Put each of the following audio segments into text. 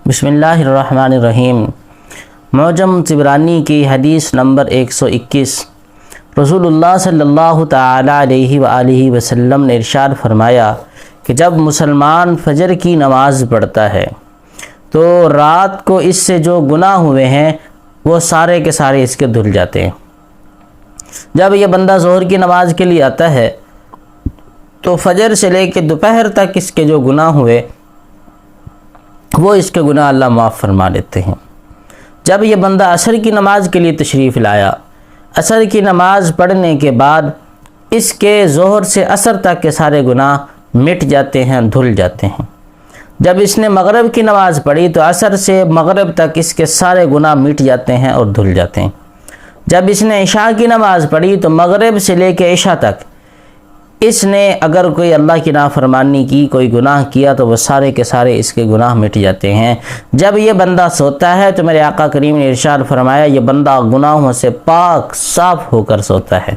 بسم اللہ الرحمن الرحیم۔ معجم طبرانی کی حدیث نمبر 121۔ رسول اللہ صلی اللہ تعالی علیہ وآلہ وسلم نے ارشاد فرمایا کہ جب مسلمان فجر کی نماز پڑھتا ہے تو رات کو اس سے جو گناہ ہوئے ہیں وہ سارے کے سارے اس کے دھل جاتے ہیں۔ جب یہ بندہ ظہر کی نماز کے لیے آتا ہے تو فجر سے لے کے دوپہر تک اس کے جو گناہ ہوئے وہ اس کے گناہ اللہ معاف فرما لیتے ہیں۔ جب یہ بندہ عصر کی نماز کے لیے تشریف لایا، عصر کی نماز پڑھنے کے بعد اس کے ظہر سے عصر تک کے سارے گناہ مٹ جاتے ہیں، دھل جاتے ہیں۔ جب اس نے مغرب کی نماز پڑھی تو عصر سے مغرب تک اس کے سارے گناہ مٹ جاتے ہیں اور دھل جاتے ہیں۔ جب اس نے عشاء کی نماز پڑھی تو مغرب سے لے کے عشاء تک اس نے اگر کوئی اللہ کی نافرمانی کی، کوئی گناہ کیا تو وہ سارے کے سارے اس کے گناہ مٹ جاتے ہیں۔ جب یہ بندہ سوتا ہے تو میرے آقا کریم نے ارشاد فرمایا یہ بندہ گناہوں سے پاک صاف ہو کر سوتا ہے۔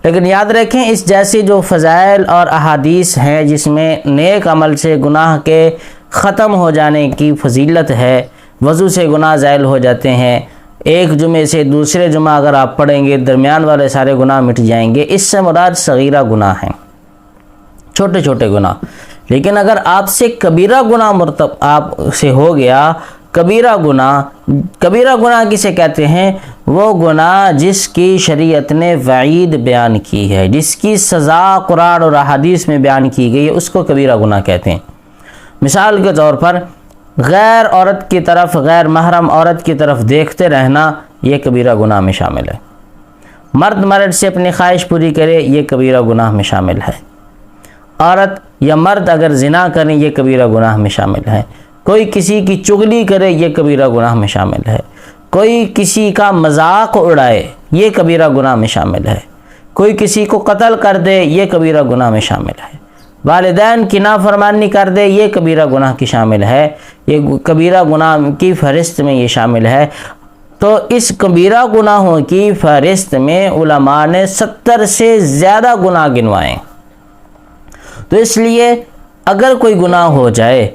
لیکن یاد رکھیں اس جیسی جو فضائل اور احادیث ہیں جس میں نیک عمل سے گناہ کے ختم ہو جانے کی فضیلت ہے، وضو سے گناہ زائل ہو جاتے ہیں، ایک جمعے سے دوسرے جمعہ اگر آپ پڑھیں گے درمیان والے سارے گناہ مٹ جائیں گے، اس سے مراد صغیرہ گناہ ہیں، چھوٹے چھوٹے گناہ۔ لیکن اگر آپ سے کبیرہ گناہ آپ سے ہو گیا، کبیرہ گناہ کسے کہتے ہیں؟ وہ گناہ جس کی شریعت نے وعید بیان کی ہے، جس کی سزا قرآن اور احادیث میں بیان کی گئی ہے، اس کو کبیرہ گناہ کہتے ہیں۔ مثال کے طور پر غیر عورت کی طرف، غیر محرم عورت کی طرف دیکھتے رہنا یہ کبیرہ گناہ میں شامل ہے۔ مرد سے اپنی خواہش پوری کرے یہ کبیرہ گناہ میں شامل ہے۔ عورت یا مرد اگر زنا کریں یہ کبیرہ گناہ میں شامل ہے۔ کوئی کسی کی چغلی کرے یہ کبیرہ گناہ میں شامل ہے۔ کوئی کسی کا مذاق اڑائے یہ کبیرہ گناہ میں شامل ہے۔ کوئی کسی کو قتل کر دے یہ کبیرہ گناہ میں شامل ہے۔ والدین کی نافرمانی کر دے یہ کبیرہ گناہ کی شامل ہے، یہ کبیرہ گناہ کی فہرست میں یہ شامل ہے۔ تو اس کبیرہ گناہوں کی فہرست میں علماء نے 70 سے زیادہ گناہ گنوائے۔ تو اس لیے اگر کوئی گناہ ہو جائے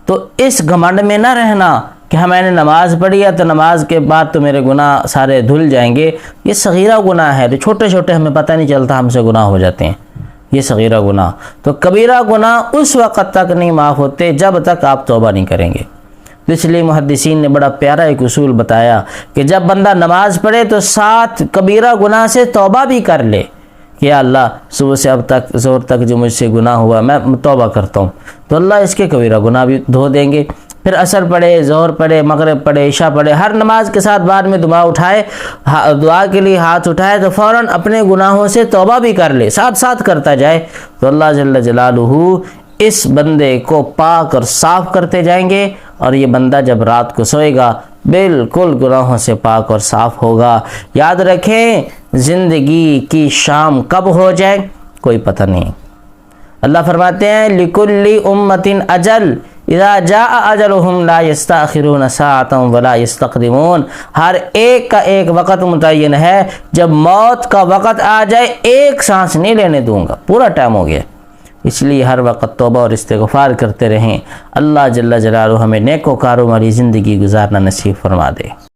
تو اس گھمنڈ میں نہ رہنا کہ میں نے نماز پڑھی ہے تو نماز کے بعد تو میرے گناہ سارے دھل جائیں گے، یہ صغیرہ گناہ ہے، چھوٹے چھوٹے ہمیں پتہ نہیں چلتا ہم سے گناہ ہو جاتے ہیں، یہ صغیرہ گناہ۔ تو کبیرہ گناہ اس وقت تک نہیں معاف ہوتے جب تک آپ توبہ نہیں کریں گے۔ تو اس لیے محدثین نے بڑا پیارا ایک اصول بتایا کہ جب بندہ نماز پڑھے تو ساتھ کبیرہ گناہ سے توبہ بھی کر لے کہ یا اللہ صبح سے اب تک زور تک جو مجھ سے گناہ ہوا میں توبہ کرتا ہوں، تو اللہ اس کے کبیرہ گناہ بھی دھو دیں گے۔ پھر عصر پڑھے، ظہر پڑھے، مغرب پڑھے، عشاء پڑھے، ہر نماز کے ساتھ بعد میں دعا کے لیے ہاتھ اٹھائے تو فوراً اپنے گناہوں سے توبہ بھی کر لے، ساتھ ساتھ کرتا جائے، تو اللہ جل جلالہ اس بندے کو پاک اور صاف کرتے جائیں گے، اور یہ بندہ جب رات کو سوئے گا بالکل گناہوں سے پاک اور صاف ہوگا۔ یاد رکھیں زندگی کی شام کب ہو جائے کوئی پتہ نہیں۔ اللہ فرماتے ہیں لِكُلِّ أُمَّةٍ أَجَلٌ اذا جاء اجلهم لا يستأخرون ساعة ولا يستقدمون۔ ہر ایک کا ایک وقت متعین ہے، جب موت کا وقت آ جائے ایک سانس نہیں لینے دوں گا، پورا ٹائم ہو گیا۔ اس لیے ہر وقت توبہ اور استغفار کرتے رہیں۔ اللہ جل جلالہ ہمیں نیک و کاروں والی زندگی گزارنا نصیب فرما دے۔